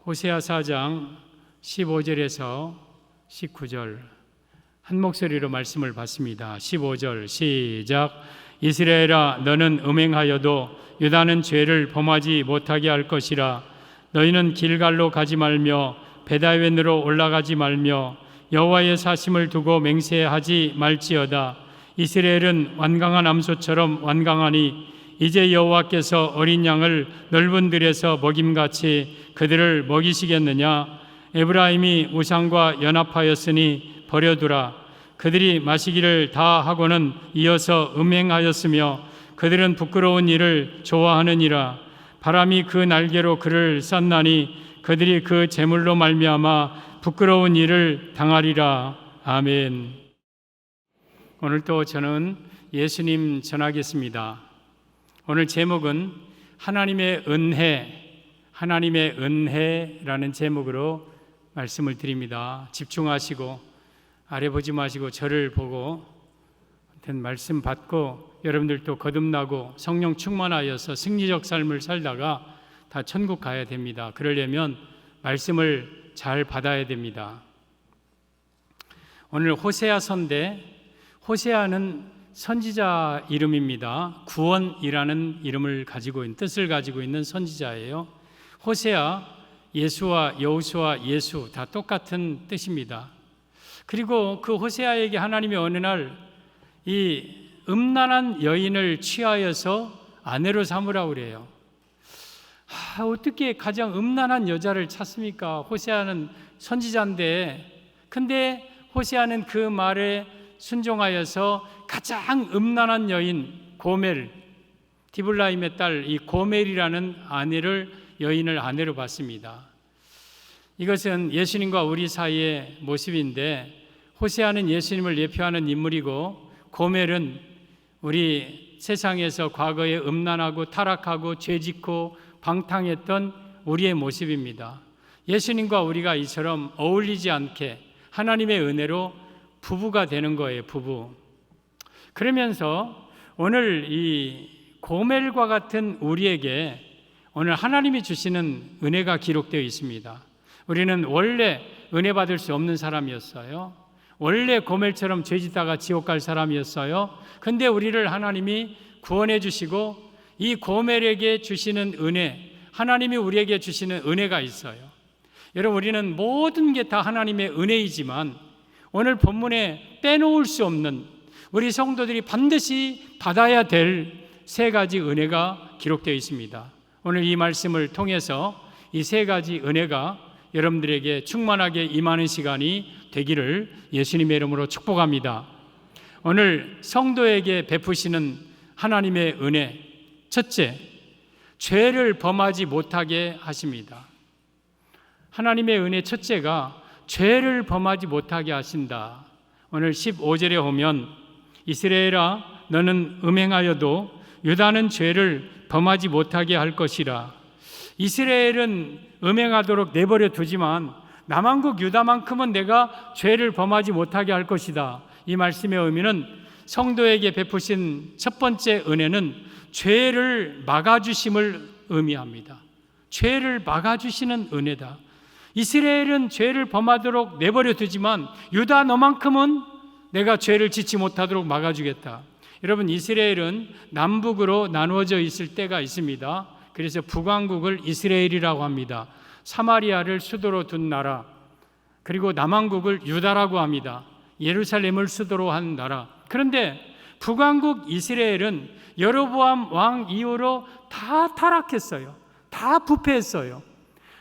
호세아 4장 15절에서 19절 한 목소리로 말씀을 받습니다. 15절 시작. 이스라엘아, 너는 음행하여도 유다는 죄를 범하지 못하게 할 것이라. 너희는 길갈로 가지 말며 베다웬으로 올라가지 말며 여호와의 사심을 두고 맹세하지 말지어다. 이스라엘은 완강한 암소처럼 완강하니 이제 여호와께서 어린 양을 넓은 들에서 먹임같이 그들을 먹이시겠느냐. 에브라임이 우상과 연합하였으니 버려두라. 그들이 마시기를 다 하고는 이어서 음행하였으며 그들은 부끄러운 일을 좋아하느니라. 바람이 그 날개로 그를 쌌나니 그들이 그 재물로 말미암아 부끄러운 일을 당하리라. 아멘. 오늘 또 저는 예수님 전하겠습니다. 오늘 제목은 하나님의 은혜라는 제목으로 말씀을 드립니다. 집중하시고 아래 보지 마시고 저를 보고 말씀 받고 여러분들도 거듭나고 성령 충만하여서 승리적 삶을 살다가 다 천국 가야 됩니다. 그러려면 말씀을 잘 받아야 됩니다. 오늘 호세아서인데 호세아는 선지자 이름입니다. 구원이라는 이름을 가지고 있는 뜻을 가지고 있는 선지자예요. 호세아, 예수와 여호수아, 예수 다 똑같은 뜻입니다. 그리고 그 호세아에게 하나님이 어느 날 이 음란한 여인을 취하여서 아내로 삼으라고 그래요. 어떻게 가장 음란한 여자를 찾습니까? 호세아는 선지자인데, 근데 호세아는 그 말에 순종하여서 가장 음란한 여인 고멜, 디블라임의 딸 이 고멜이라는 여인을 아내로 받습니다. 이것은 예수님과 우리 사이의 모습인데, 호세아는 예수님을 예표하는 인물이고 고멜은 우리 세상에서 과거에 음란하고 타락하고 죄짓고 방탕했던 우리의 모습입니다. 예수님과 우리가 이처럼 어울리지 않게 하나님의 은혜로 부부가 되는 거예요. 부부. 그러면서 오늘 이 고멜과 같은 우리에게 오늘 하나님이 주시는 은혜가 기록되어 있습니다. 우리는 원래 은혜 받을 수 없는 사람이었어요. 원래 고멜처럼 죄짓다가 지옥 갈 사람이었어요. 근데 우리를 하나님이 구원해 주시고 이 고멜에게 주시는 은혜, 하나님이 우리에게 주시는 은혜가 있어요. 여러분, 우리는 모든 게 다 하나님의 은혜이지만 오늘 본문에 빼놓을 수 없는 우리 성도들이 반드시 받아야 될 세 가지 은혜가 기록되어 있습니다. 오늘 이 말씀을 통해서 이 세 가지 은혜가 여러분들에게 충만하게 임하는 시간이 되기를 예수님의 이름으로 축복합니다. 오늘 성도에게 베푸시는 하나님의 은혜, 첫째, 죄를 범하지 못하게 하십니다. 하나님의 은혜 첫째가 죄를 범하지 못하게 하신다. 오늘 15절에 보면 이스라엘아, 너는 음행하여도 유다는 죄를 범하지 못하게 할 것이라. 이스라엘은 음행하도록 내버려 두지만 남한국 유다만큼은 내가 죄를 범하지 못하게 할 것이다. 이 말씀의 의미는 성도에게 베푸신 첫 번째 은혜는 죄를 막아주심을 의미합니다. 죄를 막아주시는 은혜다. 이스라엘은 죄를 범하도록 내버려 두지만 유다 너만큼은 내가 죄를 짓지 못하도록 막아주겠다. 여러분, 이스라엘은 남북으로 나누어져 있을 때가 있습니다. 그래서 북왕국을 이스라엘이라고 합니다. 사마리아를 수도로 둔 나라, 그리고 남왕국을 유다라고 합니다. 예루살렘을 수도로 한 나라. 그런데 북왕국 이스라엘은 여로보암 왕 이후로 다 타락했어요. 다 부패했어요.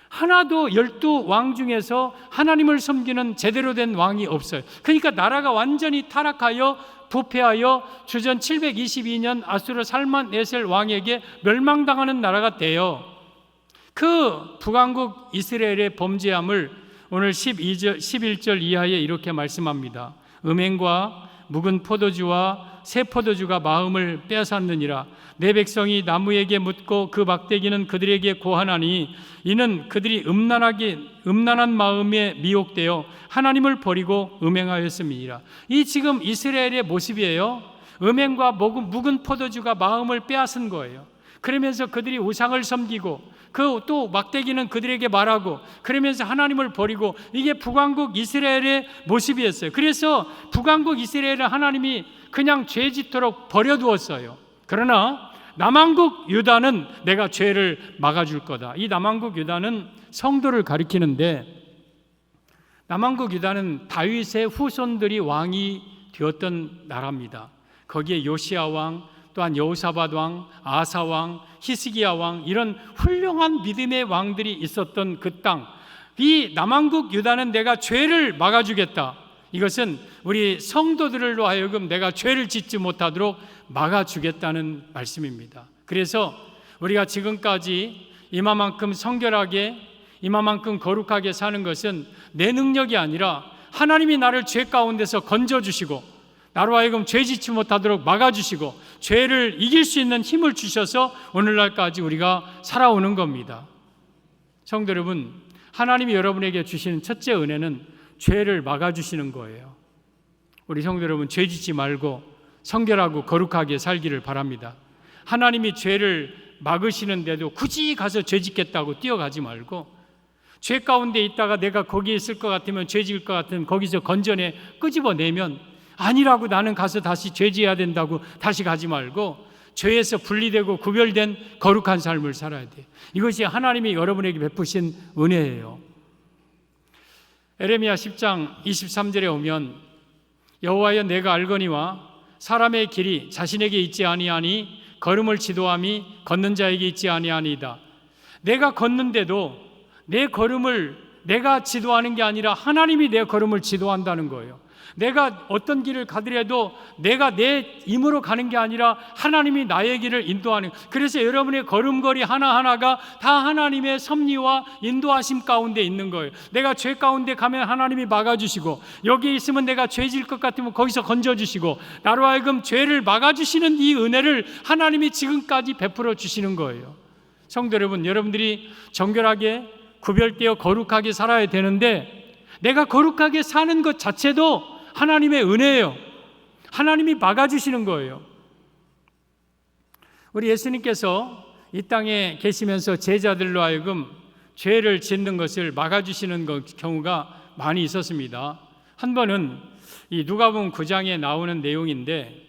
하나도 12왕 중에서 하나님을 섬기는 제대로 된 왕이 없어요. 그러니까 나라가 완전히 타락하여 부패하여 주전 722년 아수르 살만네셀 왕에게 멸망당하는 나라가 돼요. 그 북왕국 이스라엘의 범죄함을 오늘 11절 이하에 이렇게 말씀합니다. 음행과 묵은 포도주와 새 포도주가 마음을 빼앗았느니라. 내 백성이 나무에게 묻고 그 막대기는 그들에게 고하나니 이는 그들이 음란한 마음에 미혹되어 하나님을 버리고 음행하였음이니라. 이 지금 이스라엘의 모습이에요. 음행과 묵은 포도주가 마음을 빼앗은 거예요. 그러면서 그들이 우상을 섬기고 그 또 막대기는 그들에게 말하고 그러면서 하나님을 버리고 이게 북왕국 이스라엘의 모습이었어요. 그래서 북왕국 이스라엘을 하나님이 그냥 죄 짓도록 버려두었어요. 그러나 남왕국 유다는 내가 죄를 막아줄 거다. 이 남왕국 유다는 성도를 가리키는데 남왕국 유다는 다윗의 후손들이 왕이 되었던 나라입니다. 거기에 요시야 왕, 또한 여호사밧 왕, 아사 왕, 히스기야 왕 이런 훌륭한 믿음의 왕들이 있었던 그 땅, 이 남왕국 유다는 내가 죄를 막아주겠다. 이것은 우리 성도들로 하여금 내가 죄를 짓지 못하도록 막아주겠다는 말씀입니다. 그래서 우리가 지금까지 이만큼 성결하게 이만큼 거룩하게 사는 것은 내 능력이 아니라 하나님이 나를 죄 가운데서 건져주시고 나로 하여금 죄 짓지 못하도록 막아주시고 죄를 이길 수 있는 힘을 주셔서 오늘날까지 우리가 살아오는 겁니다. 성도 여러분, 하나님이 여러분에게 주시는 첫째 은혜는 죄를 막아주시는 거예요. 우리 성도 여러분, 죄 짓지 말고 성결하고 거룩하게 살기를 바랍니다. 하나님이 죄를 막으시는데도 굳이 가서 죄 짓겠다고 뛰어가지 말고 죄 가운데 있다가 내가 거기에 있을 것 같으면 죄 지을 것 같으면 거기서 건져내 끄집어내면 아니라고 나는 가서 다시 죄 지어야 된다고 다시 가지 말고 죄에서 분리되고 구별된 거룩한 삶을 살아야 돼요. 이것이 하나님이 여러분에게 베푸신 은혜예요. 에레미야 10장 23절에 오면 여호와여 내가 알거니와 사람의 길이 자신에게 있지 아니하니 걸음을 지도함이 걷는 자에게 있지 아니하니이다. 내가 걷는데도 내 걸음을 내가 지도하는 게 아니라 하나님이 내 걸음을 지도한다는 거예요. 내가 어떤 길을 가더라도 내가 내 힘으로 가는 게 아니라 하나님이 나의 길을 인도하는. 그래서 여러분의 걸음걸이 하나하나가 다 하나님의 섭리와 인도하심 가운데 있는 거예요. 내가 죄 가운데 가면 하나님이 막아주시고 여기에 있으면 내가 죄 질 것 같으면 거기서 건져주시고 나로 하여금 죄를 막아주시는 이 은혜를 하나님이 지금까지 베풀어 주시는 거예요. 성도 여러분, 여러분들이 정결하게 구별되어 거룩하게 살아야 되는데 내가 거룩하게 사는 것 자체도 하나님의 은혜예요. 하나님이 막아주시는 거예요. 우리 예수님께서 이 땅에 계시면서 제자들로 하여금 죄를 짓는 것을 막아주시는 경우가 많이 있었습니다. 한 번은 이 누가복음 9장에 나오는 내용인데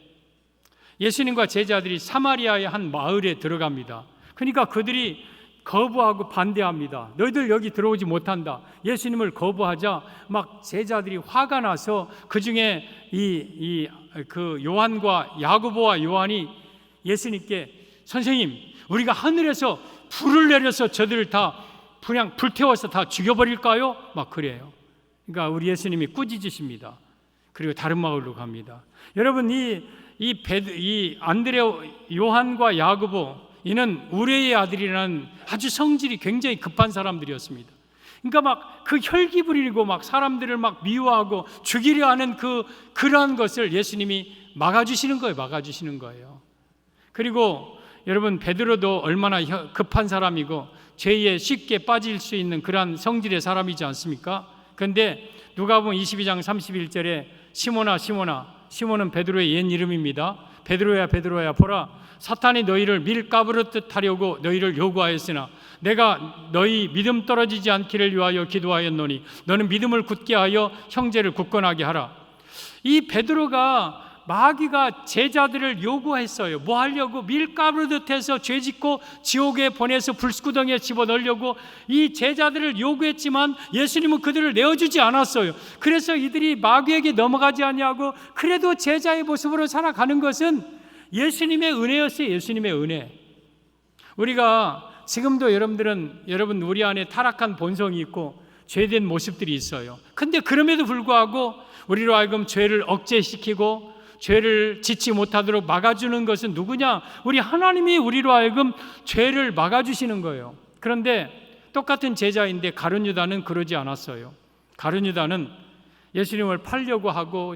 예수님과 제자들이 사마리아의 한 마을에 들어갑니다. 그러니까 그들이 거부하고 반대합니다. 너희들 여기 들어오지 못한다. 예수님을 거부하자 막 제자들이 화가 나서 그 중에 그 요한과 야고보와 요한이 예수님께 선생님, 우리가 하늘에서 불을 내려서 저들을 다 그냥 불태워서 다 죽여버릴까요? 막 그래요. 그러니까 우리 예수님이 꾸짖으십니다. 그리고 다른 마을로 갑니다. 여러분, 이 안드레, 요한과 야고보 이는 우레의 아들이라는 아주 성질이 굉장히 급한 사람들이었습니다. 그러니까 막 그 혈기 부리고 막 사람들을 막 미워하고 죽이려 하는 그러한 것을 예수님이 막아주시는 거예요. 막아주시는 거예요. 그리고 여러분, 베드로도 얼마나 급한 사람이고 죄에 쉽게 빠질 수 있는 그러한 성질의 사람이지 않습니까? 그런데 누가복음 22장 31절에 시몬아 시몬아, 시몬은 베드로의 옛 이름입니다. 베드로야 베드로야, 보라 사탄이 너희를 밀가부르듯 하려고 너희를 요구하였으나 내가 너희 믿음 떨어지지 않기를 위하여 기도하였노니 너는 믿음을 굳게 하여 형제를 굳건하게 하라. 이 베드로가 마귀가 제자들을 요구했어요. 뭐 하려고? 밀가부르듯 해서 죄짓고 지옥에 보내서 불구덩이에 집어넣으려고 이 제자들을 요구했지만 예수님은 그들을 내어주지 않았어요. 그래서 이들이 마귀에게 넘어가지 아니하고 그래도 제자의 모습으로 살아가는 것은 예수님의 은혜였어요. 예수님의 은혜. 우리가 지금도 여러분 우리 안에 타락한 본성이 있고 죄된 모습들이 있어요. 근데 그럼에도 불구하고 우리로 하여금 죄를 억제시키고 죄를 짓지 못하도록 막아주는 것은 누구냐? 우리 하나님이 우리로 하여금 죄를 막아주시는 거예요. 그런데 똑같은 제자인데 가룟 유다는 그러지 않았어요. 가룟 유다는 예수님을 팔려고 하고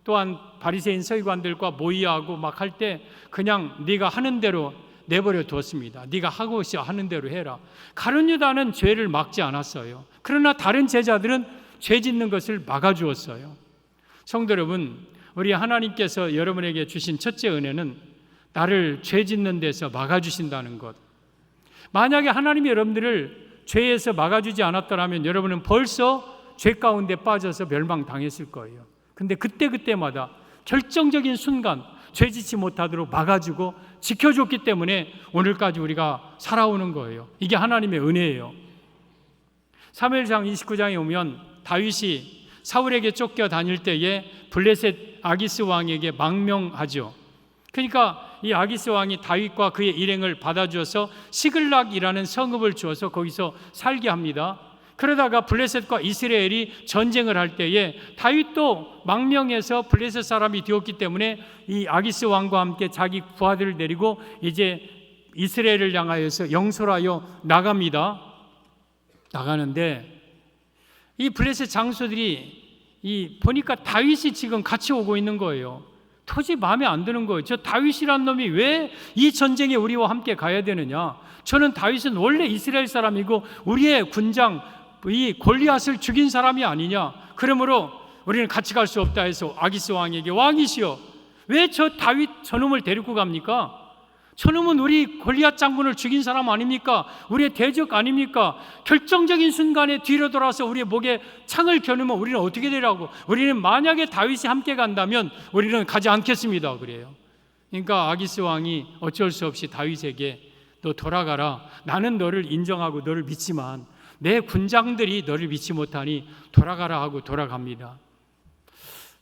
또한 바리새인 서기관들과 모의하고 막 할 때 그냥 네가 하는 대로 내버려 두었습니다. 네가 하고 싶어 하는 대로 해라. 가룟 유다는 죄를 막지 않았어요. 그러나 다른 제자들은 죄 짓는 것을 막아주었어요. 성도 여러분, 우리 하나님께서 여러분에게 주신 첫째 은혜는 나를 죄 짓는 데서 막아주신다는 것. 만약에 하나님이 여러분들을 죄에서 막아주지 않았더라면 여러분은 벌써 죄 가운데 빠져서 멸망당했을 거예요. 근데 그때마다 결정적인 순간 죄 짓지 못하도록 막아주고 지켜줬기 때문에 오늘까지 우리가 살아오는 거예요. 이게 하나님의 은혜예요. 사무엘상 29장에 오면 다윗이 사울에게 쫓겨 다닐 때에 블레셋 아기스 왕에게 망명하죠. 그러니까 이 아기스 왕이 다윗과 그의 일행을 받아주어서 시글락이라는 성읍을 주어서 거기서 살게 합니다. 그러다가 블레셋과 이스라엘이 전쟁을 할 때에 다윗도 망명해서 블레셋 사람이 되었기 때문에 이 아기스 왕과 함께 자기 부하들을 데리고 이제 이스라엘을 향하여서 영솔하여 나갑니다. 나가는데 이 블레셋 장수들이 보니까 다윗이 지금 같이 오고 있는 거예요. 도저히 마음에 안 드는 거예요. 저 다윗이란 놈이 왜 이 전쟁에 우리와 함께 가야 되느냐? 저는 다윗은 원래 이스라엘 사람이고 우리의 군장 이 골리앗을 죽인 사람이 아니냐? 그러므로 우리는 같이 갈 수 없다 해서 아기스 왕에게 왕이시여 왜 저 다윗 저놈을 데리고 갑니까? 저놈은 우리 골리앗 장군을 죽인 사람 아닙니까? 우리의 대적 아닙니까? 결정적인 순간에 뒤로 돌아서 우리의 목에 창을 겨누면 우리는 어떻게 되라고? 우리는 만약에 다윗이 함께 간다면 우리는 가지 않겠습니다. 그래요. 그러니까 아기스 왕이 어쩔 수 없이 다윗에게 너 돌아가라. 나는 너를 인정하고 너를 믿지만 내 군장들이 너를 믿지 못하니 돌아가라 하고 돌아갑니다.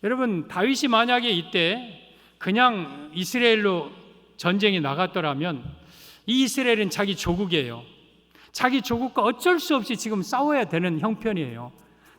여러분, 다윗이 만약에 이때 그냥 이스라엘로 전쟁이 나갔더라면 이 이스라엘은 자기 조국이에요. 자기 조국과 어쩔 수 없이 지금 싸워야 되는 형편이에요.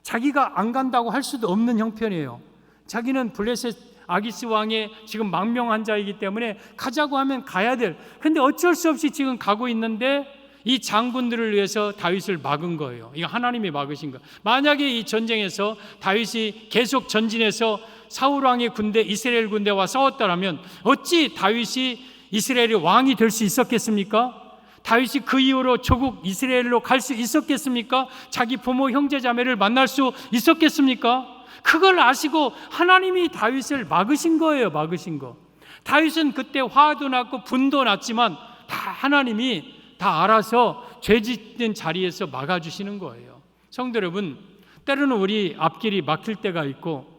자기가 안 간다고 할 수도 없는 형편이에요. 자기는 블레셋 아기스 왕의 지금 망명한 자이기 때문에 가자고 하면 가야 될. 근데 어쩔 수 없이 지금 가고 있는데 이 장군들을 위해서 다윗을 막은 거예요. 이거 하나님이 막으신 거예요. 만약에 이 전쟁에서 다윗이 계속 전진해서 사울 왕의 군대, 이스라엘 군대와 싸웠더라면 어찌 다윗이 이스라엘의 왕이 될 수 있었겠습니까? 다윗이 그 이후로 조국 이스라엘로 갈 수 있었겠습니까? 자기 부모, 형제, 자매를 만날 수 있었겠습니까? 그걸 아시고 하나님이 다윗을 막으신 거예요. 막으신 거. 다윗은 그때 화도 났고 분도 났지만 다 하나님이 다 알아서 죄 짓는 자리에서 막아주시는 거예요. 성도 여러분, 때로는 우리 앞길이 막힐 때가 있고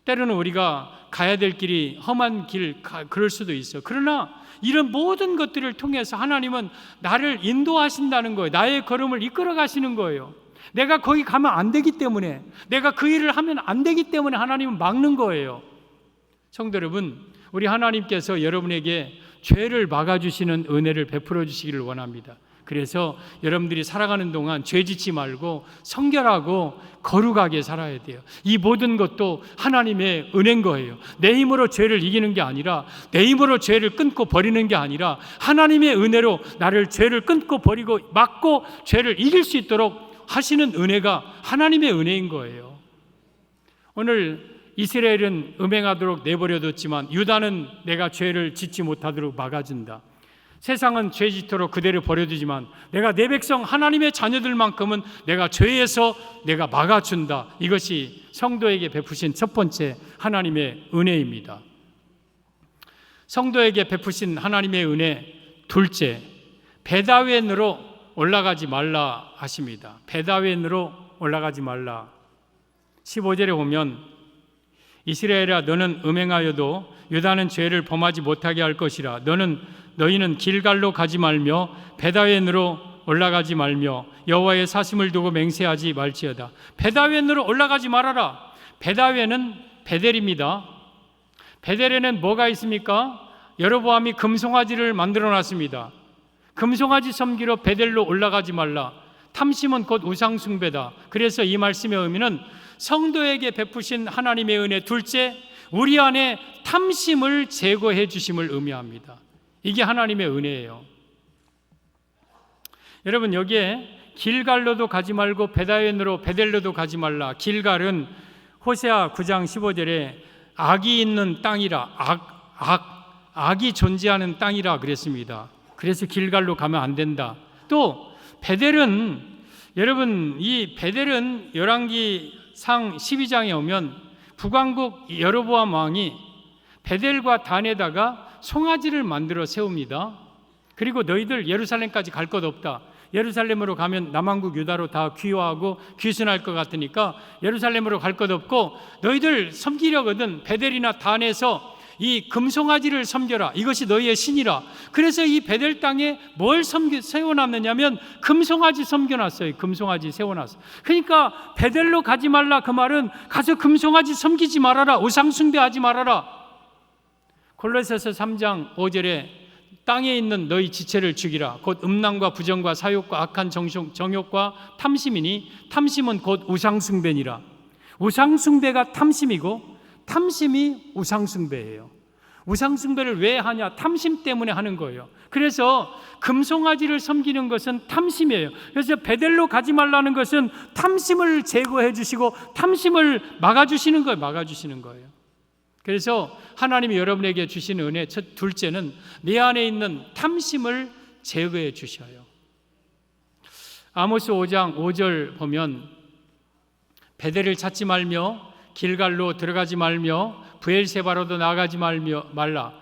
때로는 우리가 가야 될 길이 험한 길 그럴 수도 있어요. 그러나 이런 모든 것들을 통해서 하나님은 나를 인도하신다는 거예요. 나의 걸음을 이끌어 가시는 거예요. 내가 거기 가면 안 되기 때문에, 내가 그 일을 하면 안 되기 때문에 하나님은 막는 거예요. 성도 여러분, 우리 하나님께서 여러분에게 죄를 막아주시는 은혜를 베풀어 주시기를 원합니다. 그래서 여러분들이 살아가는 동안 죄 짓지 말고 성결하고 거룩하게 살아야 돼요. 이 모든 것도 하나님의 은혜인 거예요. 내 힘으로 죄를 이기는 게 아니라, 내 힘으로 죄를 끊고 버리는 게 아니라 하나님의 은혜로 나를 죄를 끊고 버리고 막고 죄를 이길 수 있도록 하시는 은혜가 하나님의 은혜인 거예요. 오늘 이스라엘은 음행하도록 내버려뒀지만 유다는 내가 죄를 짓지 못하도록 막아준다. 세상은 죄 짓도록 그대로 버려두지만 내가 내 백성 하나님의 자녀들만큼은 내가 죄에서 내가 막아준다. 이것이 성도에게 베푸신 첫 번째 하나님의 은혜입니다. 성도에게 베푸신 하나님의 은혜 둘째, 베다웬으로 올라가지 말라 하십니다. 베다웬으로 올라가지 말라. 15절에 보면 이스라엘아 너는 음행하여도 유다는 죄를 범하지 못하게 할 것이라. 너희는 길갈로 가지 말며 베다웬으로 올라가지 말며 여호와의 사심을 두고 맹세하지 말지어다. 베다웬으로 올라가지 말아라. 베다웬은 베델입니다. 베델에는 뭐가 있습니까? 여로보암이 금송아지를 만들어 놨습니다. 금송아지 섬기러 베델로 올라가지 말라. 탐심은 곧 우상숭배다. 그래서 이 말씀의 의미는 성도에게 베푸신 하나님의 은혜 둘째, 우리 안에 탐심을 제거해 주심을 의미합니다. 이게 하나님의 은혜예요. 여러분, 여기에 길갈로도 가지 말고 베델로도 가지 말라. 길갈은 호세아 9장 15절에 악이 있는 땅이라, 악이 존재하는 땅이라 그랬습니다. 그래서 길갈로 가면 안 된다. 또 베델은, 여러분, 이 베델은 열왕기상 12장에 오면 북왕국 여로보암 왕이 베델과 단에다가 송아지를 만들어 세웁니다. 그리고 너희들 예루살렘까지 갈 것 없다. 예루살렘으로 가면 남왕국 유다로 다 귀화하고 귀순할 것 같으니까 예루살렘으로 갈 것 없고 너희들 섬기려거든 베델이나 단에서 이 금송아지를 섬겨라. 이것이 너희의 신이라. 그래서 이 베델 땅에 뭘 세워놨느냐면 금송아지 섬겨놨어요. 금송아지 세워놨어요. 그러니까 베델로 가지 말라 그 말은 가서 금송아지 섬기지 말아라. 우상 숭배하지 말아라. 골로새서 3장 5절에 땅에 있는 너희 지체를 죽이라. 곧 음란과 부정과 사욕과 악한 정욕과 탐심이니 탐심은 곧 우상숭배니라. 우상숭배가 탐심이고 탐심이 우상숭배예요. 우상숭배를 왜 하냐? 탐심 때문에 하는 거예요. 그래서 금송아지를 섬기는 것은 탐심이에요. 그래서 베델로 가지 말라는 것은 탐심을 제거해 주시고 탐심을 막아주시는 거예요. 막아주시는 거예요. 그래서 하나님이 여러분에게 주시는 은혜 둘째는 내 안에 있는 탐심을 제거해 주셔요. 아모스 5장 5절 보면 베델을 찾지 말며 길갈로 들어가지 말며 브엘세바로도 나가지 말라.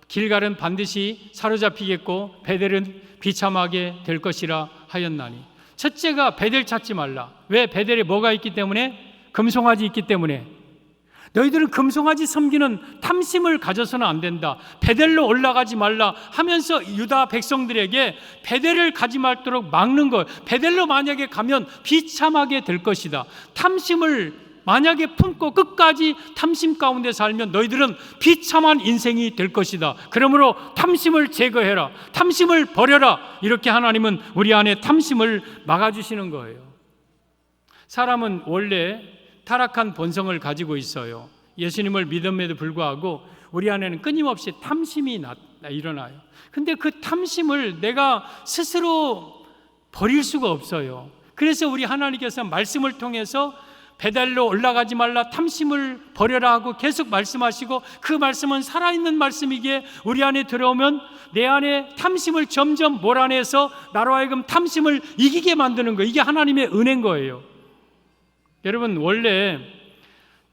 길갈은 반드시 사로잡히겠고 베델은 비참하게 될 것이라 하였나니. 첫째가 베델 찾지 말라. 왜? 베델에 뭐가 있기 때문에? 금송아지 있기 때문에. 너희들은 금송아지 섬기는 탐심을 가져서는 안 된다. 베델로 올라가지 말라 하면서 유다 백성들에게 베델을 가지 말도록 막는 것. 베델로 만약에 가면 비참하게 될 것이다. 탐심을 만약에 품고 끝까지 탐심 가운데 살면 너희들은 비참한 인생이 될 것이다. 그러므로 탐심을 제거해라. 탐심을 버려라. 이렇게 하나님은 우리 안에 탐심을 막아주시는 거예요. 사람은 원래 타락한 본성을 가지고 있어요. 예수님을 믿음에도 불구하고 우리 안에는 끊임없이 탐심이 일어나요. 근데 그 탐심을 내가 스스로 버릴 수가 없어요. 그래서 우리 하나님께서 말씀을 통해서 베델로 올라가지 말라, 탐심을 버려라 하고 계속 말씀하시고, 그 말씀은 살아있는 말씀이기에 우리 안에 들어오면 내 안에 탐심을 점점 몰아내서 나로 하여금 탐심을 이기게 만드는 거예요. 이게 하나님의 은혜인 거예요. 여러분, 원래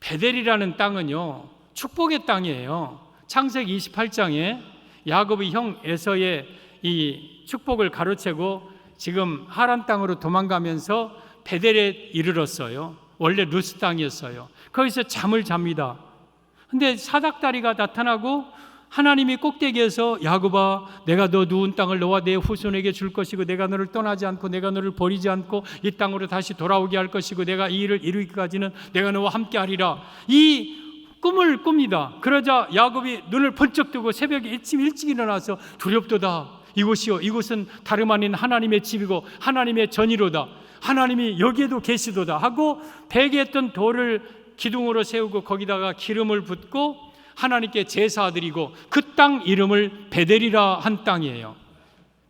베델이라는 땅은요 축복의 땅이에요. 창세기 28장에 야곱의 형 에서의 이 축복을 가로채고 지금 하란 땅으로 도망가면서 베델에 이르렀어요. 원래 루스 땅이었어요. 거기서 잠을 잡니다. 근데 사닥다리가 나타나고 하나님이 꼭대기에서 야곱아, 내가 너 누운 땅을 너와 내 후손에게 줄 것이고 내가 너를 떠나지 않고 내가 너를 버리지 않고 이 땅으로 다시 돌아오게 할 것이고 내가 이 일을 이루기까지는 내가 너와 함께 하리라. 이 꿈을 꿉니다. 그러자 야곱이 눈을 번쩍 뜨고 새벽에 일찍 일어나서 두렵도다. 이곳이요, 이곳은 다름 아닌 하나님의 집이고 하나님의 전이로다. 하나님이 여기에도 계시도다 하고 베개했던 돌을 기둥으로 세우고 거기다가 기름을 붓고 하나님께 제사드리고 그 땅 이름을 베델이라 한 땅이에요.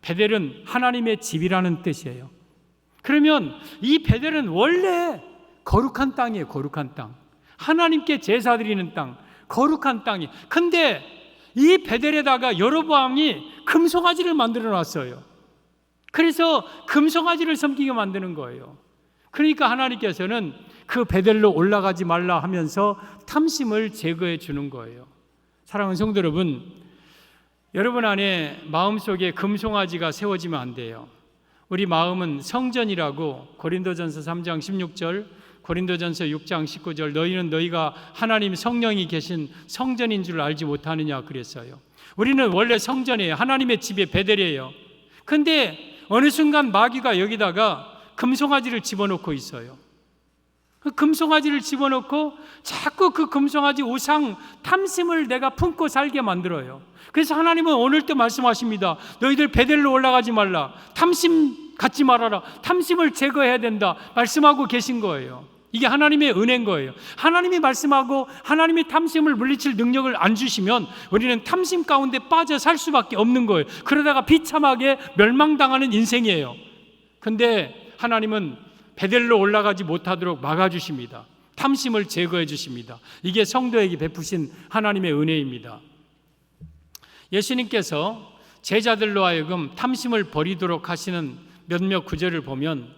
베델은 하나님의 집이라는 뜻이에요. 그러면 이 베델은 원래 거룩한 땅이에요. 거룩한 땅, 하나님께 제사드리는 땅, 거룩한 땅이. 근데 이 베델에다가 여로보암이 금송아지를 만들어 놨어요. 그래서 금송아지를 섬기게 만드는 거예요. 그러니까 하나님께서는 그 베델로 올라가지 말라 하면서 탐심을 제거해 주는 거예요. 사랑하는 성도 여러분, 여러분 안에 마음속에 금송아지가 세워지면 안 돼요. 우리 마음은 성전이라고 고린도전서 3장 16절, 고린도전서 6장 19절, 너희는 너희가 하나님 성령이 계신 성전인 줄 알지 못하느냐 그랬어요. 우리는 원래 성전이에요. 하나님의 집에 베델이에요. 근데 어느 순간 마귀가 여기다가 금송아지를 집어넣고 있어요. 그 금송아지를 집어넣고 자꾸 그 금송아지 우상 탐심을 내가 품고 살게 만들어요. 그래서 하나님은 오늘 또 말씀하십니다. 너희들 베델로 올라가지 말라. 탐심 갖지 말아라. 탐심을 제거해야 된다. 말씀하고 계신 거예요. 이게 하나님의 은혜인 거예요. 하나님이 말씀하고 하나님이 탐심을 물리칠 능력을 안 주시면 우리는 탐심 가운데 빠져 살 수밖에 없는 거예요. 그러다가 비참하게 멸망당하는 인생이에요. 근데 하나님은 베델로 올라가지 못하도록 막아주십니다. 탐심을 제거해 주십니다. 이게 성도에게 베푸신 하나님의 은혜입니다. 예수님께서 제자들로 하여금 탐심을 버리도록 하시는 몇몇 구절을 보면,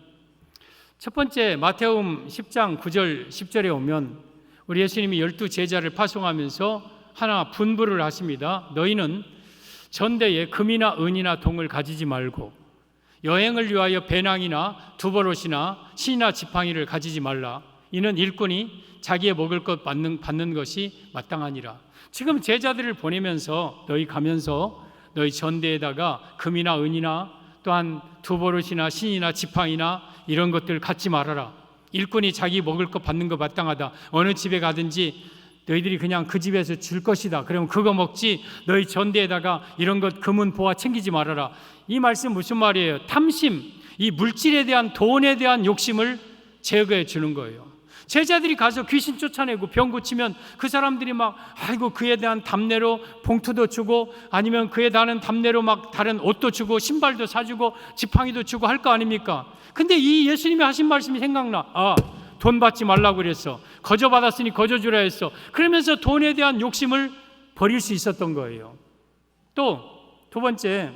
첫 번째 마태복음 10장 9절 10절에 오면 우리 예수님이 12 제자를 파송하면서 하나 분부를 하십니다. 너희는 전대에 금이나 은이나 동을 가지지 말고 여행을 위하여 배낭이나 두버롯이나 신이나 지팡이를 가지지 말라. 이는 일꾼이 자기의 먹을 것 받는 것이 마땅하니라. 지금 제자들을 보내면서 너희 가면서 너희 전대에다가 금이나 은이나 또한 두버롯이나 신이나 지팡이나 이런 것들 갖지 말아라. 일꾼이 자기 먹을 것 받는 거 마땅하다. 어느 집에 가든지 너희들이 그냥 그 집에서 줄 것이다. 그러면 그거 먹지 너희 전대에다가 이런 것 금은 보화 챙기지 말아라. 이 말씀 무슨 말이에요? 탐심, 이 물질에 대한 돈에 대한 욕심을 제거해 주는 거예요. 제자들이 가서 귀신 쫓아내고 병 고치면 그 사람들이 막 아이고 그에 대한 답례로 봉투도 주고 아니면 그에 대한 답례로 막 다른 옷도 주고 신발도 사주고 지팡이도 주고 할 거 아닙니까? 근데 이 예수님이 하신 말씀이 생각나. 돈 받지 말라고 그랬어. 거저 받았으니 거저 주라 했어. 그러면서 돈에 대한 욕심을 버릴 수 있었던 거예요. 또 두 번째,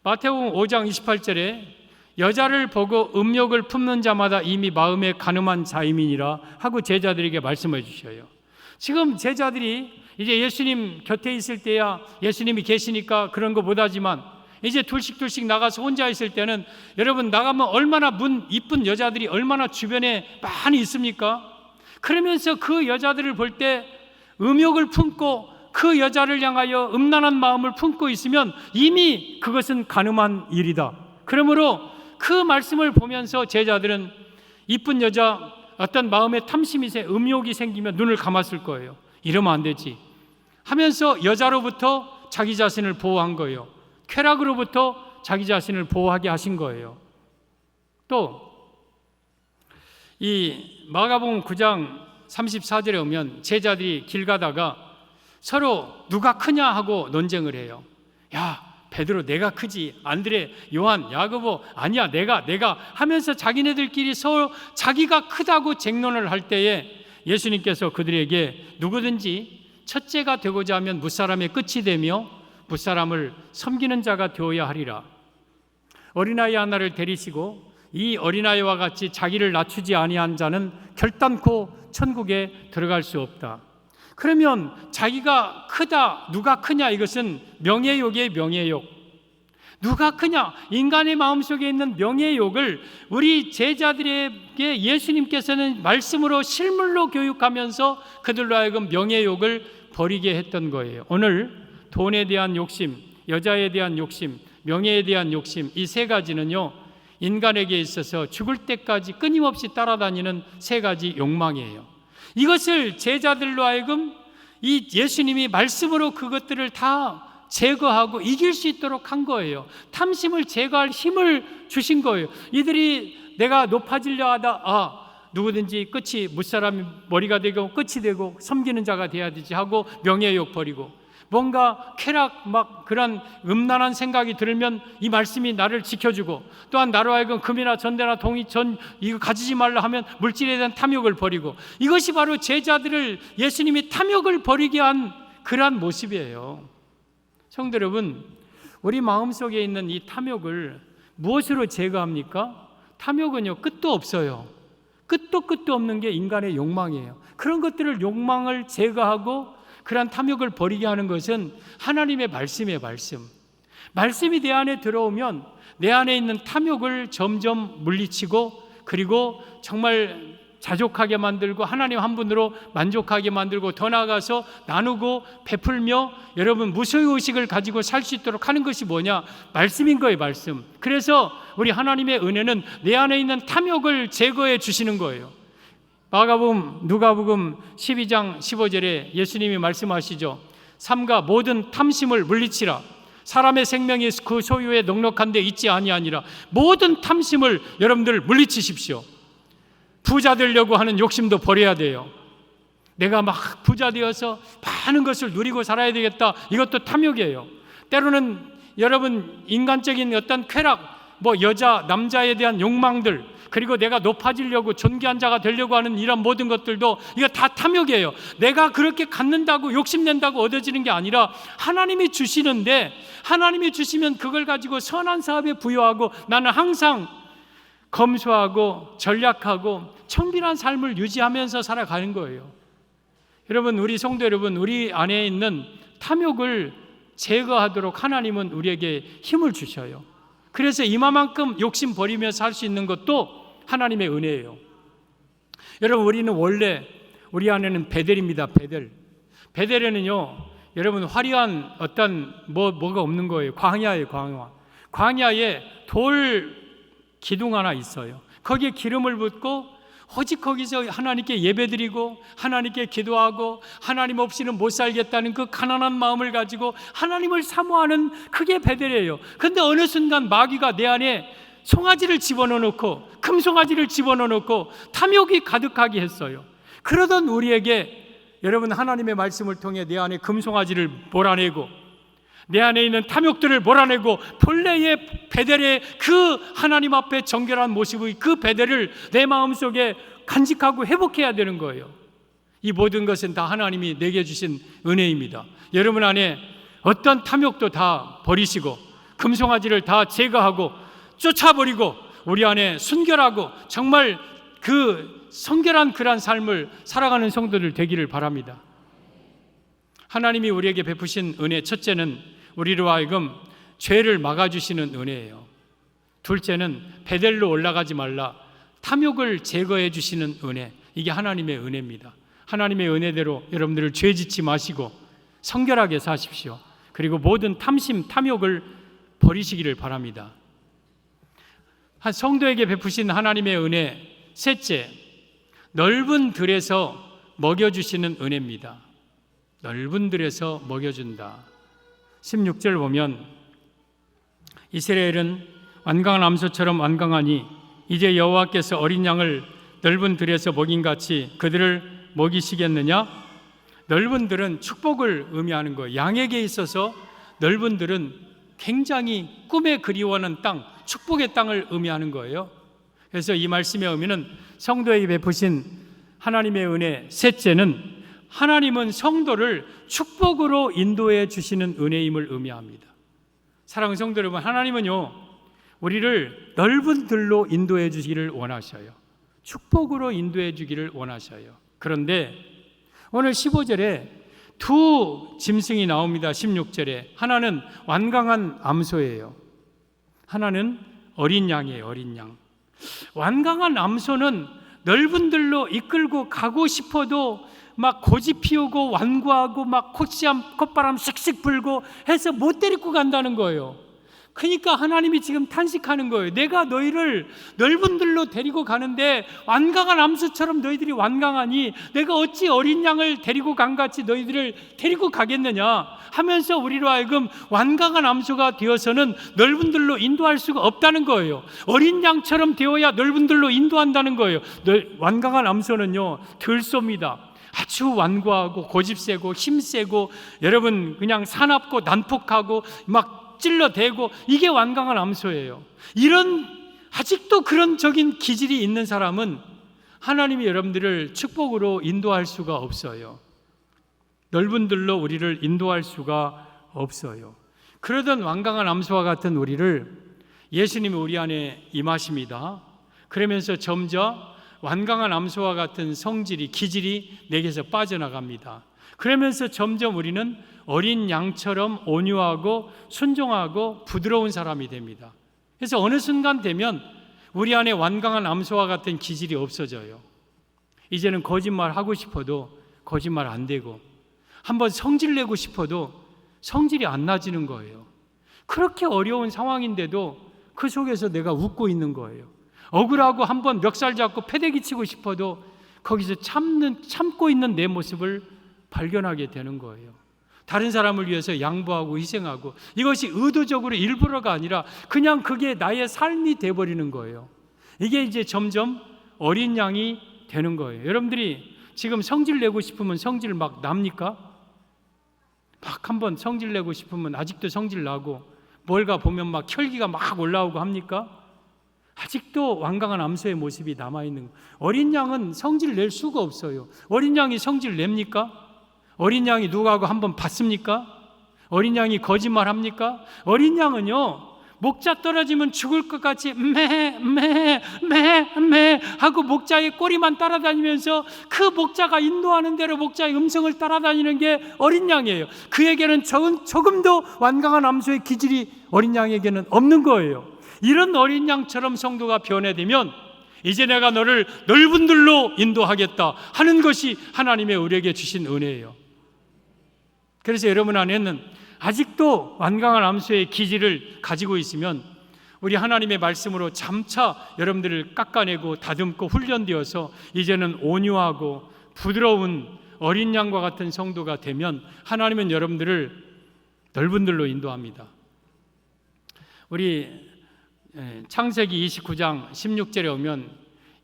마태복음 5장 28절에 여자를 보고 음욕을 품는 자마다 이미 마음에 간음한 자임이니라 하고 제자들에게 말씀해 주셔요. 지금 제자들이 이제 예수님 곁에 있을 때야 예수님이 계시니까 그런 거 못하지만 이제 둘씩 나가서 혼자 있을 때는 여러분 나가면 얼마나 이쁜 여자들이 얼마나 주변에 많이 있습니까? 그러면서 그 여자들을 볼 때 음욕을 품고 그 여자를 향하여 음란한 마음을 품고 있으면 이미 그것은 간음한 일이다. 그러므로 그 말씀을 보면서 제자들은 이쁜 여자 어떤 마음에 탐심이 음욕이 생기면 눈을 감았을 거예요. 이러면 안 되지 하면서 여자로부터 자기 자신을 보호한 거예요. 쾌락으로부터 자기 자신을 보호하게 하신 거예요. 또 이 마가복음 9장 34절에 오면 제자들이 길 가다가 서로 누가 크냐 하고 논쟁을 해요. 야 베드로 내가 크지, 안드레, 요한, 야고보 아니야 내가 하면서 자기네들끼리 서로 자기가 크다고 쟁론을 할 때에 예수님께서 그들에게 누구든지 첫째가 되고자 하면 무사람의 끝이 되며 무사람을 섬기는 자가 되어야 하리라. 어린아이 하나를 데리시고 이 어린아이와 같이 자기를 낮추지 아니한 자는 결단코 천국에 들어갈 수 없다. 그러면 자기가 크다, 누가 크냐, 이것은 명예욕이에요. 명예욕. 누가 크냐, 인간의 마음속에 있는 명예욕을 우리 제자들에게 예수님께서는 말씀으로 실물로 교육하면서 그들로 하여금 명예욕을 버리게 했던 거예요. 오늘 돈에 대한 욕심, 여자에 대한 욕심, 명예에 대한 욕심, 이 세 가지는요 인간에게 있어서 죽을 때까지 끊임없이 따라다니는 세 가지 욕망이에요. 이것을 제자들로 하여금 이 예수님이 말씀으로 그것들을 다 제거하고 이길 수 있도록 한 거예요. 탐심을 제거할 힘을 주신 거예요. 이들이 내가 높아지려 하다 누구든지 끝이 무사람이 머리가 되고 끝이 되고 섬기는 자가 돼야 되지 하고 명예욕 버리고 뭔가 쾌락 막 그런 음란한 생각이 들면 이 말씀이 나를 지켜주고 또한 나로 하여금 금이나 전대나 동이 이거 가지지 말라 하면 물질에 대한 탐욕을 버리고 이것이 바로 제자들을 예수님이 탐욕을 버리게 한 그러한 모습이에요. 성도 여러분, 우리 마음속에 있는 이 탐욕을 무엇으로 제거합니까? 탐욕은요 끝도 없어요. 끝도 없는 게 인간의 욕망이에요. 그런 것들을 욕망을 제거하고 그러한 탐욕을 버리게 하는 것은 하나님의 말씀이에요. 말씀이 내 안에 들어오면 내 안에 있는 탐욕을 점점 물리치고 그리고 정말 자족하게 만들고 하나님 한 분으로 만족하게 만들고 더 나아가서 나누고 베풀며 여러분 무소유의식을 가지고 살 수 있도록 하는 것이 뭐냐? 말씀인 거예요. 말씀. 그래서 우리 하나님의 은혜는 내 안에 있는 탐욕을 제거해 주시는 거예요. 누가복음 12장 15절에 예수님이 말씀하시죠. 삼가 모든 탐심을 물리치라. 사람의 생명이 그 소유에 넉넉한 데 있지 아니하니라. 모든 탐심을 여러분들 물리치십시오. 부자 되려고 하는 욕심도 버려야 돼요. 내가 막 부자 되어서 많은 것을 누리고 살아야 되겠다. 이것도 탐욕이에요. 때로는 여러분 인간적인 어떤 쾌락, 여자, 남자에 대한 욕망들 그리고 내가 높아지려고 존귀한 자가 되려고 하는 이런 모든 것들도 이거 다 탐욕이에요. 내가 그렇게 갖는다고 욕심낸다고 얻어지는 게 아니라 하나님이 주시는데 하나님이 주시면 그걸 가지고 선한 사업에 부여하고 나는 항상 검소하고 전략하고 청빈한 삶을 유지하면서 살아가는 거예요. 여러분 우리 성도 여러분 우리 안에 있는 탐욕을 제거하도록 하나님은 우리에게 힘을 주셔요. 그래서 이만큼 욕심 버리며 살 수 있는 것도 하나님의 은혜예요. 여러분, 우리는 원래 우리 안에는 베델입니다. 베델에는요, 여러분, 화려한 어떤 뭐가 없는 거예요. 광야예요. 광야에 돌 기둥 하나 있어요. 거기에 기름을 붓고 오직 거기서 하나님께 예배드리고 하나님께 기도하고 하나님 없이는 못 살겠다는 그 가난한 마음을 가지고 하나님을 사모하는 그게 베델이에요. 그런데 어느 순간 마귀가 내 안에 송아지를 집어넣고 금송아지를 집어넣고 탐욕이 가득하게 했어요. 그러던 우리에게 여러분, 하나님의 말씀을 통해 내 안에 금송아지를 몰아내고 내 안에 있는 탐욕들을 몰아내고 본래의 베델의 그 하나님 앞에 정결한 모습의 그 베델을 내 마음속에 간직하고 회복해야 되는 거예요. 이 모든 것은 다 하나님이 내게 주신 은혜입니다. 여러분 안에 어떤 탐욕도 다 버리시고 금송아지를 다 제거하고 쫓아버리고 우리 안에 순결하고 정말 그 성결한 그런 삶을 살아가는 성도들 되기를 바랍니다. 하나님이 우리에게 베푸신 은혜, 첫째는 우리로 하여금 죄를 막아주시는 은혜예요. 둘째는 베델로 올라가지 말라, 탐욕을 제거해 주시는 은혜. 이게 하나님의 은혜입니다. 하나님의 은혜대로 여러분들을 죄 짓지 마시고 성결하게 사십시오. 그리고 모든 탐심, 탐욕을 버리시기를 바랍니다. 한 성도에게 베푸신 하나님의 은혜, 셋째, 넓은 들에서 먹여주시는 은혜입니다. 넓은 들에서 먹여준다. 16절 보면 이스라엘은 완강한 암소처럼 완강하니 이제 여호와께서 어린 양을 넓은 들에서 먹인같이 그들을 먹이시겠느냐? 넓은 들은 축복을 의미하는 거예요. 양에게 있어서 넓은 들은 굉장히 꿈에 그리워하는 땅, 축복의 땅을 의미하는 거예요. 그래서 이 말씀의 의미는 성도에게 베푸신 하나님의 은혜, 셋째는 하나님은 성도를 축복으로 인도해 주시는 은혜임을 의미합니다. 사랑하는 성도 여러분, 하나님은요, 우리를 넓은 들로 인도해 주기를 원하셔요. 축복으로 인도해 주기를 원하셔요. 그런데 오늘 15절에 두 짐승이 나옵니다. 16절에 하나는 완강한 암소예요. 하나는 어린 양이에요. 어린 양. 완강한 암소는 넓은 들로 이끌고 가고 싶어도 막 고집 피우고 완고하고 막 콧바람 씩씩 불고 해서 못 데리고 간다는 거예요. 그러니까 하나님이 지금 탄식하는 거예요. 내가 너희를 넓은 들로 데리고 가는데 완강한 암소처럼 너희들이 완강하니 내가 어찌 어린 양을 데리고 간 같이 너희들을 데리고 가겠느냐 하면서 우리로 하여금 완강한 암소가 되어서는 넓은 들로 인도할 수가 없다는 거예요. 어린 양처럼 되어야 넓은 들로 인도한다는 거예요. 완강한 암소는요, 들소입니다. 아주 완고하고 고집세고 힘세고 여러분 그냥 사납고 난폭하고 막 찔러대고 이게 완강한 암소예요. 이런 아직도 그런 적인 기질이 있는 사람은 하나님이 여러분들을 축복으로 인도할 수가 없어요. 넓은 들로 우리를 인도할 수가 없어요. 그러던 완강한 암소와 같은 우리를 예수님이 우리 안에 임하십니다. 그러면서 점점 완강한 암소와 같은 성질이, 기질이 내게서 빠져나갑니다. 그러면서 점점 우리는 어린 양처럼 온유하고 순종하고 부드러운 사람이 됩니다. 그래서 어느 순간 되면 우리 안에 완강한 암소와 같은 기질이 없어져요. 이제는 거짓말하고 싶어도 거짓말 안 되고 한번 성질내고 싶어도 성질이 안 나지는 거예요. 그렇게 어려운 상황인데도 그 속에서 내가 웃고 있는 거예요. 억울하고 한번 멱살 잡고 패대기 치고 싶어도 거기서 참고 있는 내 모습을 발견하게 되는 거예요. 다른 사람을 위해서 양보하고 희생하고 이것이 의도적으로 일부러가 아니라 그냥 그게 나의 삶이 돼버리는 거예요. 이게 이제 점점 어린 양이 되는 거예요. 여러분들이 지금 성질 내고 싶으면 성질 막 납니까? 막 한번 성질 내고 싶으면 아직도 성질 나고 뭘가 보면 막 혈기가 막 올라오고 합니까? 아직도 완강한 암소의 모습이 남아있는 거예요. 어린 양은 성질 낼 수가 없어요. 어린 양이 성질 냅니까? 어린 양이 누구하고 한번 봤습니까? 어린 양이 거짓말합니까? 어린 양은요, 목자 떨어지면 죽을 것 같이 매 하고 목자의 꼬리만 따라다니면서 그 목자가 인도하는 대로 목자의 음성을 따라다니는 게 어린 양이에요. 그에게는 조금도 완강한 암소의 기질이 어린 양에게는 없는 거예요. 이런 어린 양처럼 성도가 변해되면 이제 내가 너를 넓은 들로 인도하겠다 하는 것이 하나님의 우리에게 주신 은혜예요. 그래서 여러분 안에는 아직도 완강한 암소의 기질을 가지고 있으면 우리 하나님의 말씀으로 점차 여러분들을 깎아내고 다듬고 훈련되어서 이제는 온유하고 부드러운 어린 양과 같은 성도가 되면 하나님은 여러분들을 넓은 들로 인도합니다. 우리 창세기 29장 16절에 오면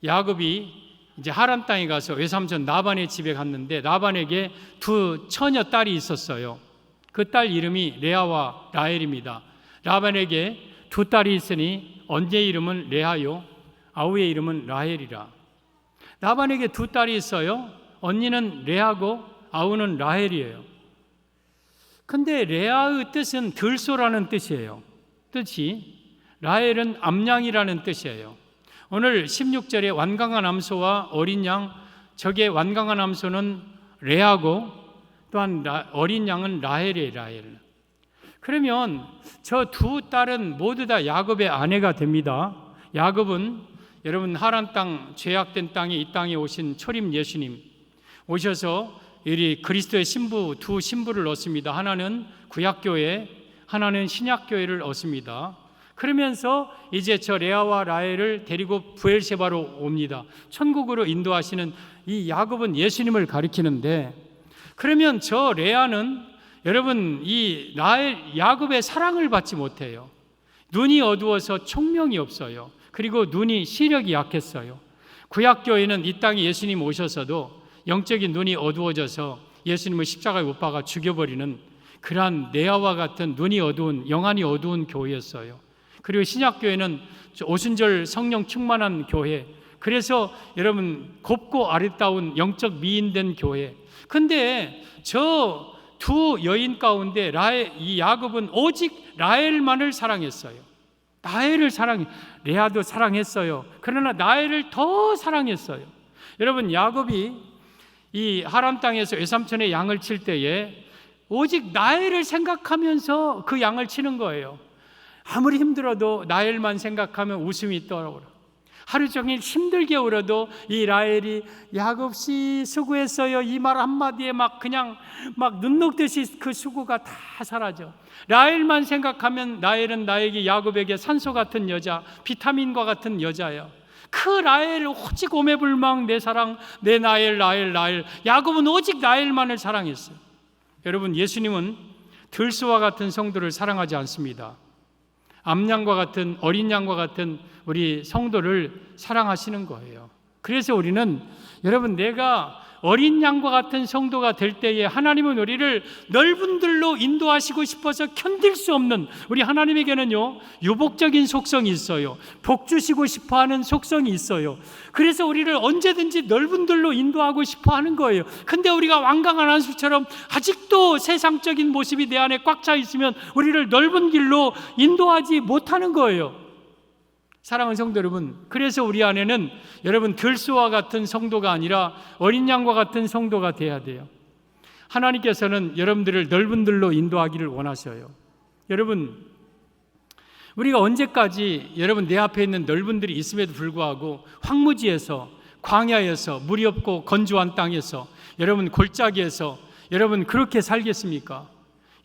야곱이 이제 하란 땅에 가서 외삼촌 라반의 집에 갔는데 라반에게 두 처녀 딸이 있었어요. 그 딸 이름이 레아와 라헬입니다. 라반에게 두 딸이 있으니 언니의 이름은 레아요 아우의 이름은 라헬이라. 라반에게 두 딸이 있어요. 언니는 레아고 아우는 라헬이에요. 근데 레아의 뜻은 들소라는 뜻이에요. 뜻이 라헬은 암양이라는 뜻이에요. 오늘 16절에 완강한 암소와 어린 양, 저게 완강한 암소는 레아고 또한 어린 양은 라헬이에요. 라헬. 그러면 저 두 딸은 모두 다 야곱의 아내가 됩니다. 야곱은 여러분 하란 땅, 죄악된 땅에 이 땅에 오신 초림 예수님 오셔서 이 그리스도의 신부, 두 신부를 얻습니다. 하나는 구약교회, 하나는 신약교회를 얻습니다. 그러면서 이제 저 레아와 라헬을 데리고 브엘세바로 옵니다. 천국으로 인도하시는 이 야곱은 예수님을 가리키는데, 그러면 저 레아는 여러분 이 야곱의 사랑을 받지 못해요. 눈이 어두워서 총명이 없어요. 그리고 눈이 시력이 약했어요. 구약교회는 이 땅에 예수님 오셔서도 영적인 눈이 어두워져서 예수님을 십자가에 못 박아 죽여버리는 그러한 레아와 같은 눈이 어두운, 영안이 어두운 교회였어요. 그리고 신약교회는 오순절 성령 충만한 교회, 그래서 여러분 곱고 아름다운 영적 미인된 교회. 근데 저 두 여인 가운데 이 야곱은 오직 라헬만을 사랑했어요. 라헬을 레아도 사랑했어요. 그러나 라헬을 더 사랑했어요. 여러분 야곱이 이 하란 땅에서 외삼촌의 양을 칠 때에 오직 라헬을 생각하면서 그 양을 치는 거예요. 아무리 힘들어도 라헬만 생각하면 웃음이 있더라고요. 하루 종일 힘들게 울어도 이 라헬이 야곱씨 수고했어요 이 말 한마디에 그냥 눈 녹듯이 그 수고가 다 사라져. 라헬만 생각하면 라헬은 나에게 야곱에게 산소 같은 여자, 비타민과 같은 여자예요. 그 라헬 오직 오매불망 내 사랑, 내 라헬. 야곱은 오직 라헬만을 사랑했어요. 여러분 예수님은 들소와 같은 성도를 사랑하지 않습니다. 암양과 같은 어린 양과 같은 우리 성도를 사랑하시는 거예요. 그래서 우리는 여러분 내가 어린 양과 같은 성도가 될 때에 하나님은 우리를 넓은 들로 인도하시고 싶어서 견딜 수 없는, 우리 하나님에게는요 유복적인 속성이 있어요. 복 주시고 싶어하는 속성이 있어요. 그래서 우리를 언제든지 넓은 들로 인도하고 싶어하는 거예요. 근데 우리가 완강한 안수처럼 아직도 세상적인 모습이 내 안에 꽉 차 있으면 우리를 넓은 길로 인도하지 못하는 거예요. 사랑하는 성도 여러분, 그래서 우리 안에는 여러분 들소와 같은 성도가 아니라 어린 양과 같은 성도가 돼야 돼요. 하나님께서는 여러분들을 넓은 들로 인도하기를 원하셔요. 여러분 우리가 언제까지 여러분 내 앞에 있는 넓은 들이 있음에도 불구하고 황무지에서, 광야에서, 물이 없고 건조한 땅에서, 여러분 골짜기에서 여러분 그렇게 살겠습니까?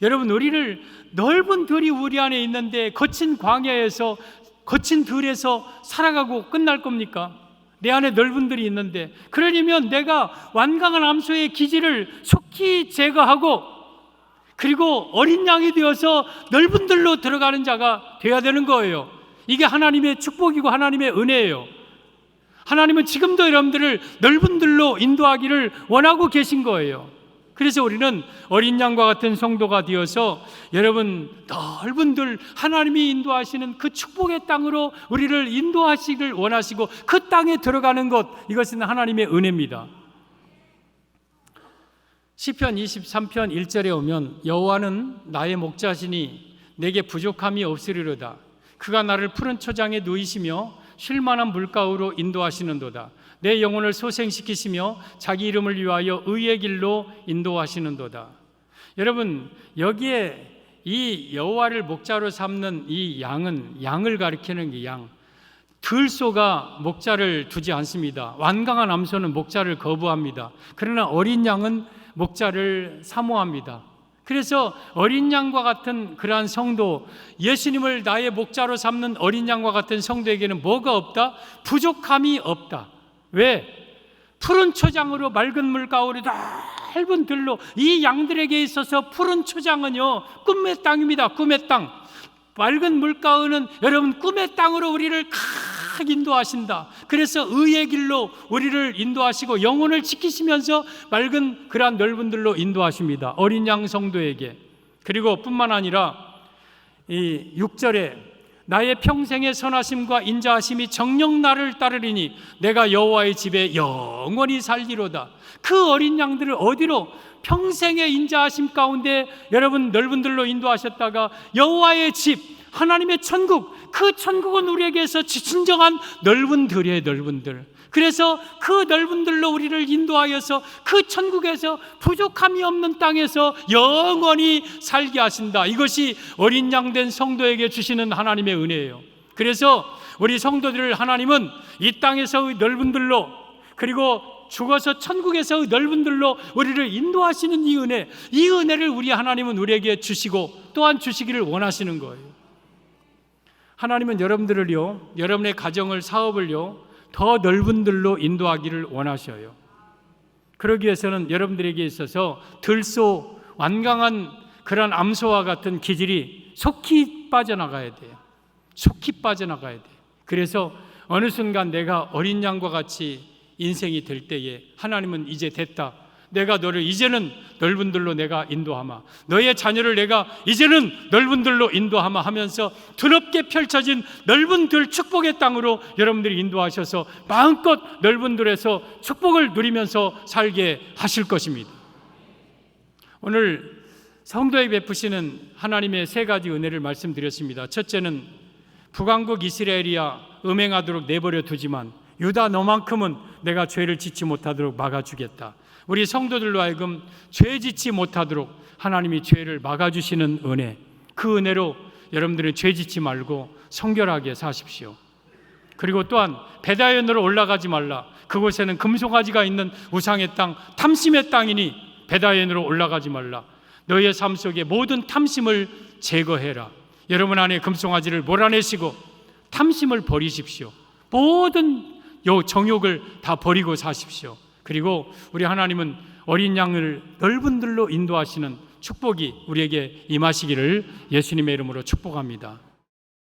여러분 우리를 넓은 들이 우리 안에 있는데 거친 광야에서, 거친 들에서 살아가고 끝날 겁니까? 내 안에 넓은 들이 있는데, 그러려면 내가 완강한 암소의 기질을 속히 제거하고 그리고 어린 양이 되어서 넓은 들로 들어가는 자가 되어야 되는 거예요. 이게 하나님의 축복이고 하나님의 은혜예요. 하나님은 지금도 여러분들을 넓은 들로 인도하기를 원하고 계신 거예요. 그래서 우리는 어린 양과 같은 성도가 되어서 여러분 넓은 들, 하나님이 인도하시는 그 축복의 땅으로 우리를 인도하시길 원하시고 그 땅에 들어가는 것, 이것은 하나님의 은혜입니다. 시편 23편 1절에 오면 여호와는 나의 목자시니 내게 부족함이 없으리로다. 그가 나를 푸른 초장에 누이시며 쉴만한 물가로 인도하시는도다. 내 영혼을 소생시키시며 자기 이름을 위하여 의의 길로 인도하시는도다. 여러분, 여기에 이 여호와를 목자로 삼는 이 양은, 양을 가리키는 이 양, 들소가 목자를 두지 않습니다. 완강한 암소는 목자를 거부합니다. 그러나 어린 양은 목자를 사모합니다. 그래서 어린 양과 같은 그러한 성도, 예수님을 나의 목자로 삼는 어린 양과 같은 성도에게는 뭐가 없다? 부족함이 없다. 왜? 푸른 초장으로 맑은 물가으로 넓은 들로, 이 양들에게 있어서 푸른 초장은요 꿈의 땅입니다. 꿈의 땅. 맑은 물가은 여러분 꿈의 땅으로 우리를 칵 인도하신다. 그래서 의의 길로 우리를 인도하시고 영혼을 지키시면서 맑은 그러한 넓은 들로 인도하십니다. 어린 양 성도에게. 그리고 뿐만 아니라 이 6절에 나의 평생의 선하심과 인자하심이 정녕 나를 따르리니 내가 여호와의 집에 영원히 살리로다. 그 어린 양들을 어디로? 평생의 인자하심 가운데 여러분 넓은 들로 인도하셨다가 여호와의 집, 하나님의 천국, 그 천국은 우리에게서 진정한 넓은 들이에요. 넓은 들. 그래서 그 넓은 들로 우리를 인도하여서 그 천국에서 부족함이 없는 땅에서 영원히 살게 하신다. 이것이 어린 양 된 성도에게 주시는 하나님의 은혜예요. 그래서 우리 성도들을 하나님은 이 땅에서의 넓은 들로, 그리고 죽어서 천국에서의 넓은 들로 우리를 인도하시는 이 은혜, 이 은혜를 우리 하나님은 우리에게 주시고 또한 주시기를 원하시는 거예요. 하나님은 여러분들을요, 여러분의 가정을, 사업을요 더 넓은 들로 인도하기를 원하셔요. 그러기 위해서는 여러분들에게 있어서 들소, 완강한 그런 암소와 같은 기질이 속히 빠져나가야 돼요. 속히 빠져나가야 돼요. 그래서 어느 순간 내가 어린 양과 같이 인생이 될 때에 하나님은 이제 됐다. 내가 너를 이제는 넓은 들로 내가 인도하마, 너의 자녀를 내가 이제는 넓은 들로 인도하마 하면서 드럽게 펼쳐진 넓은 들 축복의 땅으로 여러분들이 인도하셔서 마음껏 넓은 들에서 축복을 누리면서 살게 하실 것입니다. 오늘 성도에 베푸시는 하나님의 세 가지 은혜를 말씀드렸습니다. 첫째는 북왕국 이스라엘이야 음행하도록 내버려 두지만 유다 너만큼은 내가 죄를 짓지 못하도록 막아주겠다. 우리 성도들로 하여금 죄 짓지 못하도록 하나님이 죄를 막아주시는 은혜, 그 은혜로 여러분들은 죄 짓지 말고 성결하게 사십시오. 그리고 또한 베다연으로 올라가지 말라. 그곳에는 금송아지가 있는 우상의 땅, 탐심의 땅이니 베다연으로 올라가지 말라. 너희의 삶 속에 모든 탐심을 제거해라. 여러분 안에 금송아지를 몰아내시고 탐심을 버리십시오. 모든 정욕을 다 버리고 사십시오. 그리고 우리 하나님은 어린 양을 넓은 들로 인도하시는 축복이 우리에게 임하시기를 예수님의 이름으로 축복합니다.